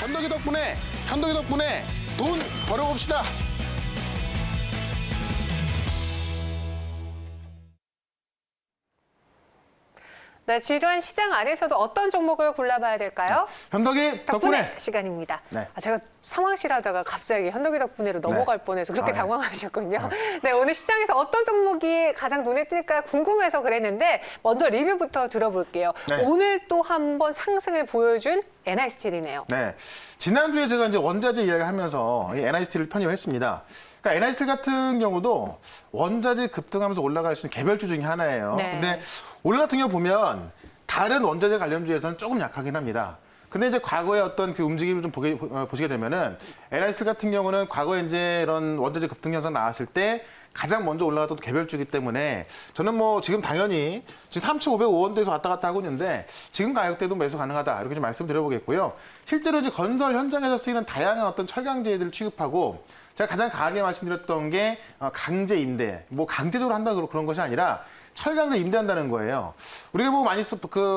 현덕이 덕분에 돈 벌어봅시다. 네, 지루한 시장 안에서도 어떤 종목을 골라봐야 될까요? 현덕이 덕분에. 시간입니다. 네. 제가 상황실하다가 갑자기 현덕이 덕분에로 넘어갈 뻔해서 그렇게 네. 당황하셨군요. 네, 오늘 시장에서 어떤 종목이 가장 눈에 띌까 궁금해서 그랬는데 먼저 리뷰부터 들어볼게요. 네. 오늘 또 한번 상승을 보여준 NI스틸이네요. 네. 지난주에 제가 이제 원자재 이야기를 하면서 이 NI스틸을 편입했습니다. 그러니까 NI스틸 같은 경우도 원자재 급등하면서 올라갈 수 있는 개별주 중에 하나예요. 네. 근데 오늘 같은 경우 보면 다른 원자재 관련주에서는 조금 약하긴 합니다. 근데 이제 과거의 어떤 그 움직임을 좀 보시게 되면은 NI스틸 같은 경우는 과거에 이제 이런 원자재 급등 현상 나왔을 때 가장 먼저 올라갔던 개별주이기 때문에 저는 뭐 지금 당연히 지금 3,505원대에서 왔다 갔다 하고 있는데 지금 가격대도 매수 가능하다 이렇게 좀 말씀드려보겠고요. 실제로 이제 건설 현장에서 쓰이는 다양한 어떤 철강제들을 취급하고 제가 가장 강하게 말씀드렸던 게 강제 임대, 뭐 강제적으로 한다고 그런 것이 아니라 철강을 임대한다는 거예요. 우리가 뭐 많이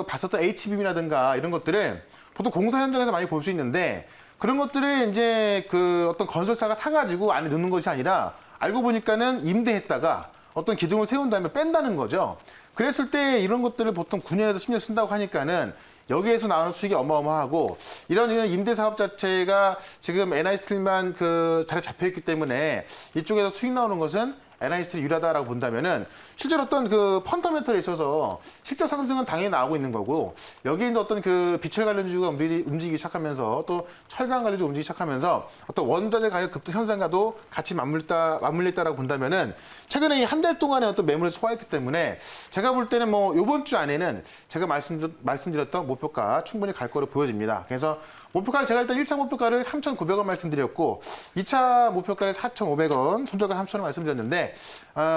봤었던 H빔이라든가 이런 것들을 보통 공사 현장에서 많이 볼 수 있는데 그런 것들을 이제 그 어떤 건설사가 사가지고 안에 넣는 것이 아니라 알고 보니까는 임대했다가 어떤 기둥을 세운 다음에 뺀다는 거죠. 그랬을 때 이런 것들을 보통 9년에서 10년 쓴다고 하니까는 여기에서 나오는 수익이 어마어마하고 이런 임대 사업 자체가 지금 NI스틸만 그 자리에 잡혀 있기 때문에 이쪽에서 수익 나오는 것은 NI스틸이 유리하다라고 본다면은 실제로 어떤 그 펀더멘털에 있어서 실적 상승은 당연히 나오고 있는 거고 여기에 이제 어떤 그 비철 관련주가 움직이기 시작하면서 또 철강 관련주가 움직이기 시작하면서 어떤 원자재 가격 급등 현상과도 같이 맞물렸다라고 본다면은 최근에 이 한 달 동안의 어떤 매물을 소화했기 때문에 제가 볼 때는 뭐 이번 주 안에는 제가 말씀드렸던 목표가 충분히 갈 거로 보여집니다. 그래서 목표가를 제가 일단 1차 목표가를 3,900원 말씀드렸고 2차 목표가를 4,500원, 손절가 3,000원 말씀드렸는데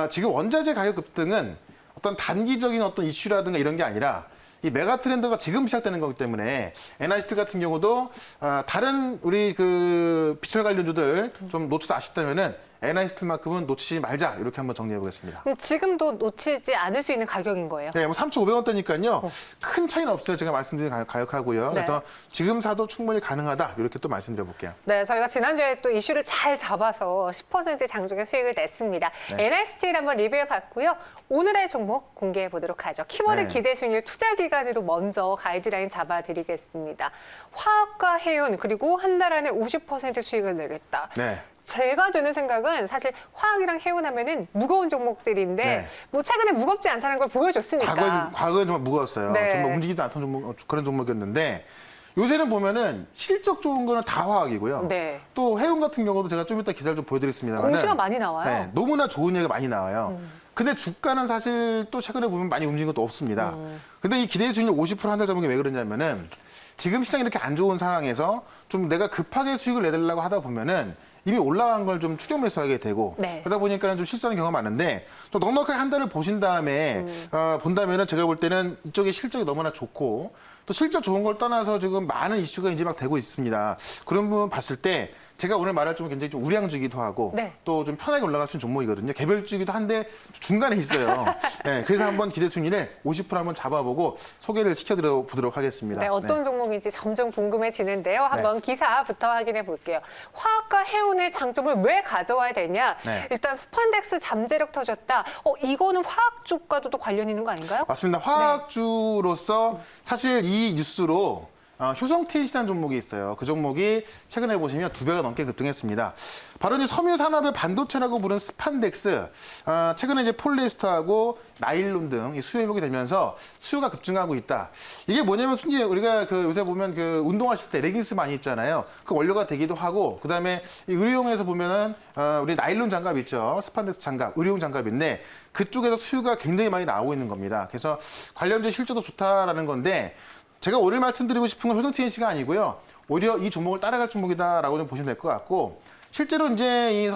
지금 원자재 가격 급등은 어떤 단기적인 어떤 이슈라든가 이런 게 아니라 이 메가 트렌드가 지금 시작되는 거기 때문에 NI스틸 같은 경우도 다른 우리 그 비철 관련주들 좀 놓쳐서 아쉽다면은 NI스틸만큼은 놓치지 말자 이렇게 한번 정리해 보겠습니다. 지금도 놓치지 않을 수 있는 가격인 거예요. 네, 뭐 3,500원대니까요. 큰 차이는 없어요. 제가 말씀드린 가격하고요. 네. 그래서 지금 사도 충분히 가능하다 이렇게 또 말씀드려 볼게요. 네, 저희가 지난주에 또 이슈를 잘 잡아서 10% 장중에 수익을 냈습니다. 네. NI스틸 한번 리뷰해 봤고요. 오늘의 종목 공개해 보도록 하죠. 키워드 네. 기대 순위를 투자 기간으로 먼저 가이드라인 잡아드리겠습니다. 화학과 해운 그리고 한 달 안에 50% 수익을 내겠다. 네. 제가 드는 생각은 사실 화학이랑 해운하면은 무거운 종목들인데 네. 뭐 최근에 무겁지 않다는 걸 보여줬으니까. 과거엔 정말 무거웠어요. 네. 정말 움직이지 않던 그런 종목이었는데 요새는 보면은 실적 좋은 거는 다 화학이고요. 네. 또 해운 같은 경우도 제가 좀 이따 기사를 좀 보여드리겠습니다만 공시가 많이 나와요. 네, 너무나 좋은 얘기가 많이 나와요. 근데 주가는 사실 또 최근에 보면 많이 움직인 것도 없습니다. 근데 이 기대 수익률 50% 한 달 잡은 게 왜 그러냐면은 지금 시장이 이렇게 안 좋은 상황에서 좀 내가 급하게 수익을 내달라고 하다 보면은 이미 올라간 걸 좀 추격 매수하게 되고 네. 그러다 보니까는 좀 실수하는 경우가 많은데 좀 넉넉하게 한 달을 보신 다음에 본다면은 제가 볼 때는 이쪽에 실적이 너무나 좋고 또 실적 좋은 걸 떠나서 지금 많은 이슈가 이제 막 되고 있습니다. 그런 부분 봤을 때 제가 오늘 말할 좀 굉장히 좀 우량주기도 하고 네. 또 좀 편하게 올라갈 수 있는 종목이거든요. 개별주기도 한데 중간에 있어요. 네, 그래서 한번 기대 순위를 50% 한번 잡아보고 소개를 시켜드려 보도록 하겠습니다. 네, 어떤 종목인지 점점 궁금해지는데요. 한번 기사부터 확인해 볼게요. 화학과 해운의 장점을 왜 가져와야 되냐? 네. 일단 스판덱스 잠재력 터졌다. 이거는 화학 쪽과도 또 관련 있는 거 아닌가요? 맞습니다. 화학주로서 사실 이 뉴스로 효성TNC라는 종목이 있어요. 그 종목이 최근에 보시면 2배가 넘게 급등했습니다. 바로 이제 섬유산업의 반도체라고 부르는 스판덱스, 최근에 이제 폴리에스터하고 나일론 등 수요 회복이 되면서 수요가 급증하고 있다. 이게 뭐냐면 순지 우리가 그 요새 보면 그 운동하실 때 레깅스 많이 입잖아요. 그 원료가 되기도 하고 그다음에 이 의료용에서 보면은 우리 나일론 장갑 있죠. 스판덱스 장갑, 의료용 장갑인데 그쪽에서 수요가 굉장히 많이 나오고 있는 겁니다. 그래서 관련주 실적도 좋다라는 건데. 제가 오늘 말씀드리고 싶은 건 효성TNC가 아니고요. 오히려 이 종목을 따라갈 종목이다라고 좀 보시면 될 것 같고 실제로 이제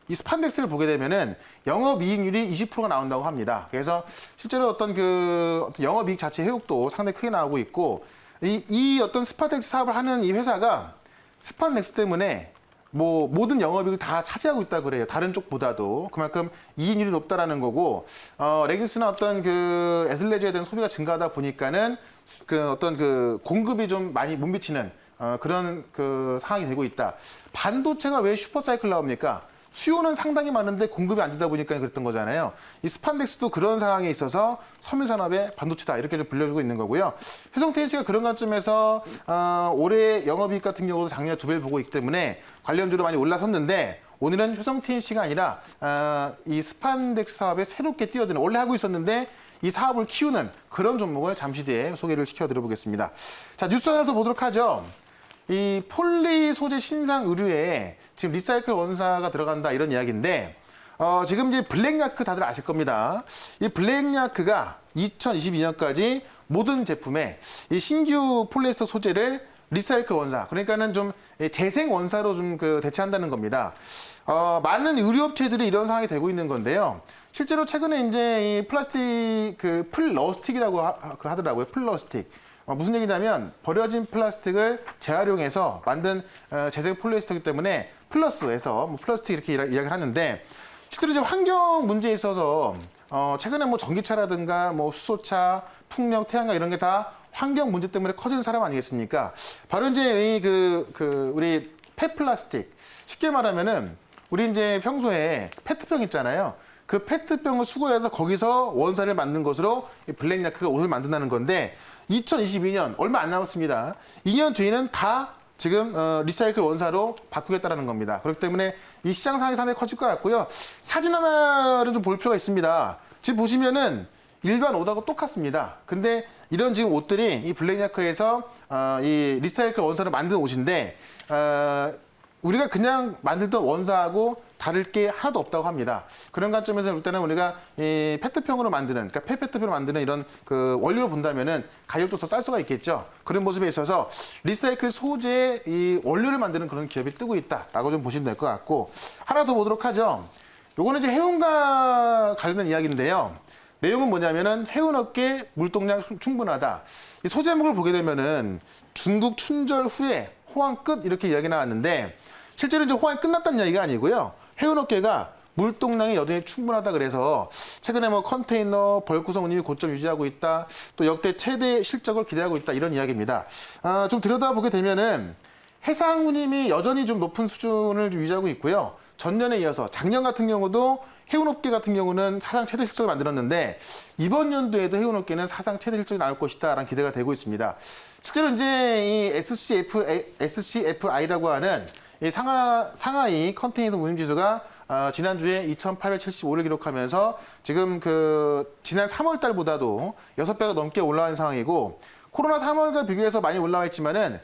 이 스판덱스를 보게 되면은 영업이익률이 20%가 나온다고 합니다. 그래서 실제로 어떤 영업이익 자체 회복도 상당히 크게 나오고 있고 이 어떤 스판덱스 사업을 하는 이 회사가 스판덱스 때문에 뭐 모든 영업이익을 다 차지하고 있다 그래요. 다른 쪽보다도 그만큼 이익률이 높다라는 거고 레깅스나 어떤 그 애슬레저에 대한 소비가 증가하다 보니까는 그 어떤 그 공급이 좀 많이 못 미치는 그런 그 상황이 되고 있다. 반도체가 왜 슈퍼사이클 나옵니까? 수요는 상당히 많은데 공급이 안 되다 보니까 그랬던 거잖아요. 이 스판덱스도 그런 상황에 있어서 섬유산업의 반도체다 이렇게 좀 불려주고 있는 거고요. 효성테니스가 그런 관점에서 올해 영업이익 같은 경우도 작년에 2배를 보고 있기 때문에 관련주로 많이 올라섰는데 오늘은 효성테니스가 아니라 이 스판덱스 사업에 새롭게 뛰어드는 원래 하고 있었는데 이 사업을 키우는 그런 종목을 잠시 뒤에 소개를 시켜드려보겠습니다. 자, 뉴스 하나 더 보도록 하죠. 이 폴리 소재 신상 의류에 지금 리사이클 원사가 들어간다 이런 이야기인데 지금 이제 블랙야크 다들 아실 겁니다. 이 블랙야크가 2022년까지 모든 제품에 이 신규 폴리에스터 소재를 리사이클 원사 그러니까는 좀 재생 원사로 좀 그 대체한다는 겁니다. 많은 의류업체들이 이런 상황이 되고 있는 건데요. 실제로 최근에 이제 이 플라스틱 그 플러스틱이라고 하더라고요. 플러스틱. 무슨 얘기냐면 버려진 플라스틱을 재활용해서 만든 재생 폴리에스터이기 때문에 플러스에서 뭐 플라스틱 이렇게 이야기를 하는데 실제로 이제 환경 문제에 있어서 최근에 뭐 전기차라든가 뭐 수소차, 풍력, 태양광 이런 게 다 환경 문제 때문에 커지는 사람 아니겠습니까? 바로 이제 우리 폐플라스틱 쉽게 말하면은 우리 이제 평소에 페트병 있잖아요. 그 페트병을 수거해서 거기서 원사를 만든 것으로 블랙야크가 옷을 만든다는 건데 2022년 얼마 안 남았습니다. 2년 뒤에는 다 지금 리사이클 원사로 바꾸겠다라는 겁니다. 그렇기 때문에 이 시장 상황이 상당히 커질 것 같고요. 사진 하나를 좀 볼 필요가 있습니다. 지금 보시면은 일반 옷하고 똑같습니다. 근데 이런 지금 옷들이 이 블랙야크에서 이 리사이클 원사를 만든 옷인데 우리가 그냥 만들던 원사하고 다를 게 하나도 없다고 합니다. 그런 관점에서 볼 때는 우리가 이 페트병으로 만드는, 그러니까 폐페트병으로 만드는 이런 그 원료를 본다면은 가격도 더 쌀 수가 있겠죠. 그런 모습에 있어서 리사이클 소재 이 원료를 만드는 그런 기업이 뜨고 있다라고 좀 보시면 될 것 같고 하나 더 보도록 하죠. 요거는 이제 해운과 관련된 이야기인데요. 내용은 뭐냐면은 해운업계 물동량 충분하다. 이 소제목을 보게 되면은 중국 춘절 후에 호황 끝 이렇게 이야기 나왔는데 실제로 이제 호황이 끝났다는 이야기가 아니고요. 해운업계가 물동량이 여전히 충분하다 그래서 최근에 뭐 컨테이너 벌구성 운임이 고점 유지하고 있다. 또 역대 최대 실적을 기대하고 있다 이런 이야기입니다. 좀 들여다보게 되면은 해상 운임이 여전히 좀 높은 수준을 유지하고 있고요. 전년에 이어서 작년 같은 경우도 해운업계 같은 경우는 사상 최대 실적을 만들었는데 이번 연도에도 해운업계는 사상 최대 실적이 나올 것이다라는 기대가 되고 있습니다. 실제로 이제 이 SCFI라고 하는 이 상하이 컨테이너 운임 지수가 지난주에 2,875를 기록하면서 지금 그 지난 3월 달보다도 6배가 넘게 올라간 상황이고 코로나 3월과 비교해서 많이 올라와 있지만은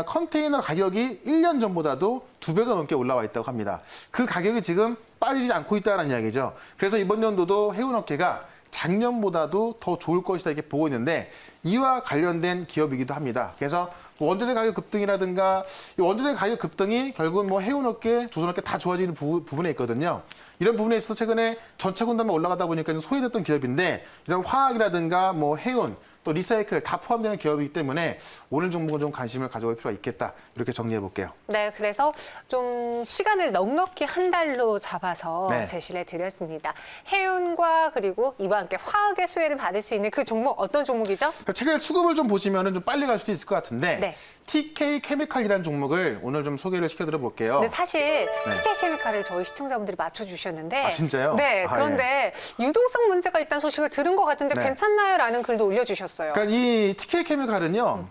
컨테이너 가격이 1년 전보다도 2배가 넘게 올라와 있다고 합니다. 그 가격이 지금 빠지지 않고 있다는 이야기죠. 그래서 이번 연도도 해운업계가 작년보다도 더 좋을 것이다 이렇게 보고 있는데 이와 관련된 기업이기도 합니다. 그래서 원자재 가격 급등이라든가 이 원자재 가격 급등이 결국은 뭐 해운업계, 조선업계 다 좋아지는 부분에 있거든요. 이런 부분에 있어서 최근에 전체 군단만 올라가다 보니까 소외됐던 기업인데 이런 화학이라든가 뭐 해운 또 리사이클 다 포함되는 기업이기 때문에 오늘 종목은 좀 관심을 가져볼 필요가 있겠다. 이렇게 정리해 볼게요. 네, 그래서 좀 시간을 넉넉히 한 달로 잡아서 네. 제시를 드렸습니다. 해운과 그리고 이와 함께 화학의 수혜를 받을 수 있는 그 종목 어떤 종목이죠? 그러니까 최근에 수급을 좀 보시면 좀 빨리 갈 수도 있을 것 같은데 네. TK 케미칼이라는 종목을 오늘 좀 소개를 시켜드려 볼게요. 근데 사실 TK케미칼을 저희 시청자분들이 맞춰주셨는데 아, 진짜요? 네, 그런데 유동성 문제가 있다는 소식을 들은 것 같은데 네. 괜찮나요? 라는 글도 올려주셨어요. 그러니까 이 TK 케미칼은요,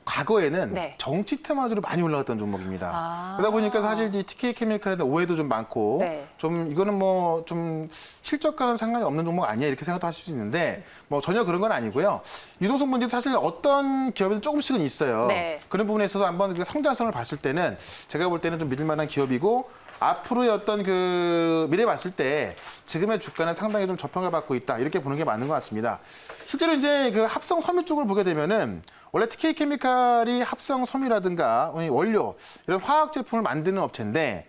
과거에는 네. 정치 테마주로 많이 올라갔던 종목입니다. 아. 그러다 보니까 사실 이 TK 케미칼에 대한 오해도 좀 많고, 네. 좀 이거는 뭐 좀 실적과는 상관이 없는 종목 아니야 이렇게 생각도 하실 수 있는데 뭐 전혀 그런 건 아니고요. 유동성 문제도 사실 어떤 기업에는 조금씩은 있어요. 네. 그런 부분에 있어서 한번 그 성장성을 봤을 때는 제가 볼 때는 좀 믿을 만한 기업이고. 앞으로의 어떤 그 미래 봤을 때 지금의 주가는 상당히 좀 저평을 받고 있다 이렇게 보는 게 맞는 것 같습니다. 실제로 이제 그 합성 섬유 쪽을 보게 되면은 원래 TK 케미칼이 합성 섬유라든가 원료 이런 화학 제품을 만드는 업체인데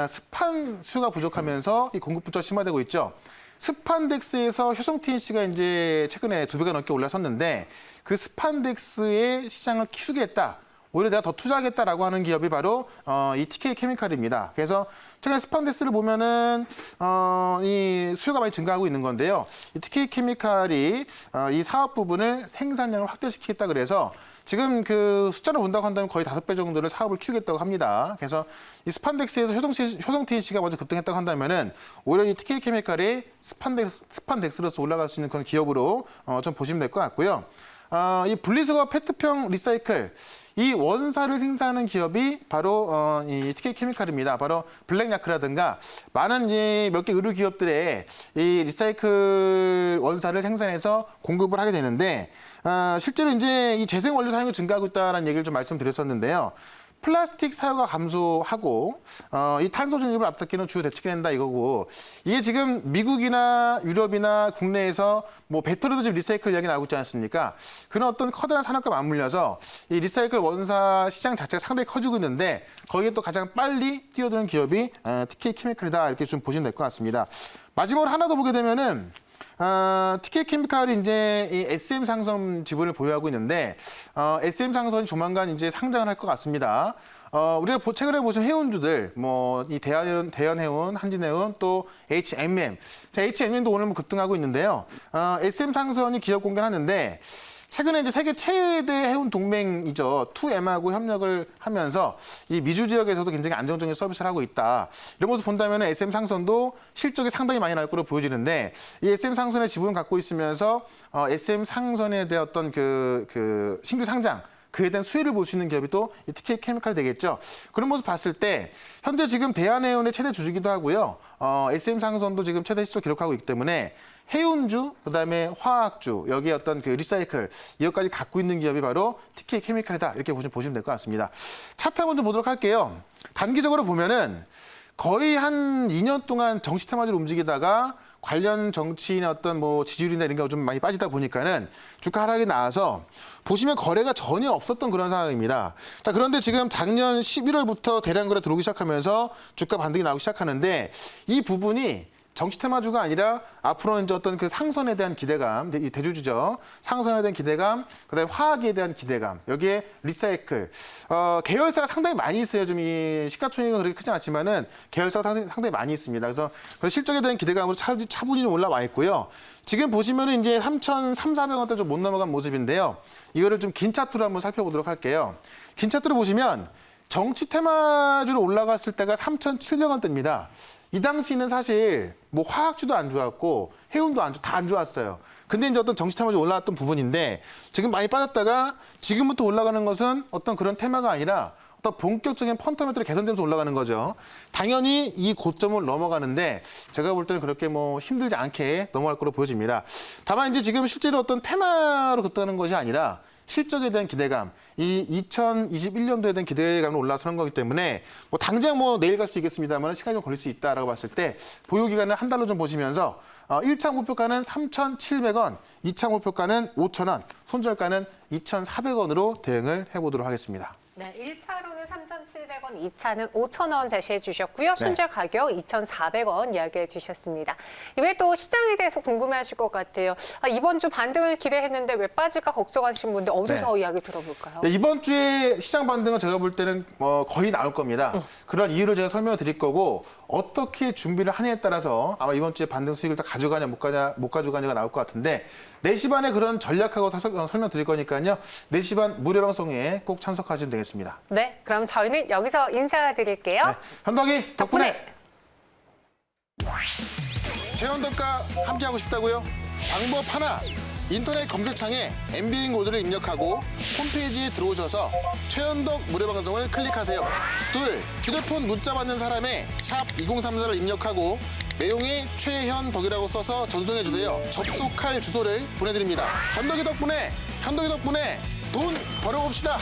스판 수요가 부족하면서 이 공급 부족이 심화되고 있죠. 스판덱스에서 효성TNC가 이제 최근에 2배가 넘게 올라섰는데 그 스판덱스의 시장을 키우겠다. 오히려 내가 더 투자하겠다라고 하는 기업이 바로 이 TK 케미칼입니다. 그래서 최근에 스판덱스를 보면은 이 수요가 많이 증가하고 있는 건데요. 이 TK 케미칼이 이 사업 부분을 생산량을 확대시키겠다 그래서 지금 그 숫자를 본다고 한다면 거의 5배 정도를 사업을 키우겠다고 합니다. 그래서 이 스판덱스에서 효성테인 씨가 먼저 급등했다고 한다면은 오히려 이 TK 케미칼이 스판덱스로서 올라갈 수 있는 그런 기업으로 좀 보시면 될 것 같고요. 이 분리수거 페트병 리사이클 이 원사를 생산하는 기업이 바로 이 TK 케미칼입니다. 바로 블랙야크라든가 많은 몇 개 의류 기업들의 이 리사이클 원사를 생산해서 공급을 하게 되는데 실제로 이제 이 재생 원료 사용이 증가하고 있다는 얘기를 좀 말씀드렸었는데요. 플라스틱 사용가 감소하고 이 탄소 중립을 앞잡기는 주요 대책이 된다 이거고 이게 지금 미국이나 유럽이나 국내에서 뭐 배터리도 지금 리사이클 이야기 나오고 있지 않습니까? 그런 어떤 커다란 산업과 맞물려서 이 리사이클 원사 시장 자체가 상당히 커지고 있는데 거기에 또 가장 빨리 뛰어드는 기업이 TK 케미칼이다 이렇게 좀 보시면 될 것 같습니다. 마지막으로 하나 더 보게 되면은 TK 케미칼이 이제 이 SM 상선 지분을 보유하고 있는데 SM 상선이 조만간 이제 상장을 할 것 같습니다. 우리가 최근에 보신 해운주들, 뭐 이 대한해운, 한진해운, 또 HMM. 자, HMM도 오늘 뭐 급등하고 있는데요. SM 상선이 기업 공개를 하는데 최근에 이제 세계 최대 해운 동맹이죠. 2M하고 협력을 하면서 이 미주 지역에서도 굉장히 안정적인 서비스를 하고 있다. 이런 모습 본다면 SM 상선도 실적이 상당히 많이 날 거로 보여지는데 이 SM 상선의 지분을 갖고 있으면서 SM 상선에 대한 어떤 그 신규 상장 그에 대한 수혜를 볼 수 있는 기업이 또 이 TK 케미칼이 되겠죠. 그런 모습 봤을 때 현재 지금 대한해운의 최대 주주기도 하고요. SM 상선도 지금 최대 시초 기록하고 있기 때문에 해운주, 그다음에 화학주, 여기에 어떤 그 리사이클 이것까지 갖고 있는 기업이 바로 TK 케미칼이다. 이렇게 보시면 될 것 같습니다. 차트 한번 좀 보도록 할게요. 단기적으로 보면은 거의 한 2년 동안 정치 테마주로 움직이다가 관련 정치인의 어떤 뭐 지지율이나 이런 게 좀 많이 빠지다 보니까는 주가 하락이 나와서 보시면 거래가 전혀 없었던 그런 상황입니다. 자, 그런데 지금 작년 11월부터 대량 거래 들어오기 시작하면서 주가 반등이 나오기 시작하는데 이 부분이 정치 테마주가 아니라 앞으로 이제 어떤 그 상선에 대한 기대감, 이 대주주죠. 상선에 대한 기대감, 그다음에 화학에 대한 기대감, 여기에 리사이클, 계열사가 상당히 많이 있어요. 좀 이 시가총액은 그렇게 크진 않지만은 계열사가 상당히 많이 있습니다. 그래서 실적에 대한 기대감으로 차분히 좀 올라와 있고요. 지금 보시면은 이제 3,300~400원대 좀 못 넘어간 모습인데요. 이거를 좀 긴 차트로 한번 살펴보도록 할게요. 긴 차트로 보시면 정치 테마주로 올라갔을 때가 3,700원대입니다. 이 당시는 사실 뭐 화학주도 안 좋았고 해운도 다 안 좋았어요. 근데 이제 어떤 정치 테마주로 올라왔던 부분인데 지금 많이 빠졌다가 지금부터 올라가는 것은 어떤 그런 테마가 아니라 어떤 본격적인 펀더멘털이 개선되면서 올라가는 거죠. 당연히 이 고점을 넘어가는데 제가 볼 때는 그렇게 뭐 힘들지 않게 넘어갈 거로 보여집니다. 다만 이제 지금 실제로 어떤 테마로 급등하는 것이 아니라 실적에 대한 기대감, 이 2021년도에 대한 기대감으로 올라서는 거기 때문에 뭐 당장 뭐 내일 갈 수 있겠습니다만 시간이 좀 걸릴 수 있다라고 봤을 때 보유 기간을 한 달로 좀 보시면서 1차 목표가는 3,700원, 2차 목표가는 5,000원, 손절가는 2,400원으로 대응을 해보도록 하겠습니다. 네, 1차로는 3,700원, 2차는 5,000원 제시해 주셨고요. 손절 가격 2,400원 이야기해 주셨습니다. 이외에 또 시장에 대해서 궁금해하실 것 같아요. 이번 주 반등을 기대했는데 왜 빠질까 걱정하시는 분들 어디서 이야기 들어볼까요? 네, 이번 주에 시장 반등은 제가 볼 때는 거의 나올 겁니다. 그런 이유를 제가 설명을 드릴 거고 어떻게 준비를 하냐에 따라서 아마 이번 주에 반등 수익을 다 가져가냐 못 가져가냐가 나올 것 같은데 4시 반에 그런 전략하고 설명 드릴 거니까요. 4시 반 무료 방송에 꼭 참석하시면 되겠습니다. 네, 그럼 저희는 여기서 인사드릴게요. 네, 현덕이 덕분에 최현덕과 함께하고 싶다고요? 방법 하나, 인터넷 검색창에 MBN 코드를 입력하고 홈페이지에 들어오셔서 최현덕 무료 방송을 클릭하세요. 둘, 휴대폰 문자 받는 사람의 샵 2034를 입력하고 내용에 최현덕이라고 써서 전송해주세요. 접속할 주소를 보내드립니다. 현덕이 덕분에 돈 벌어봅시다.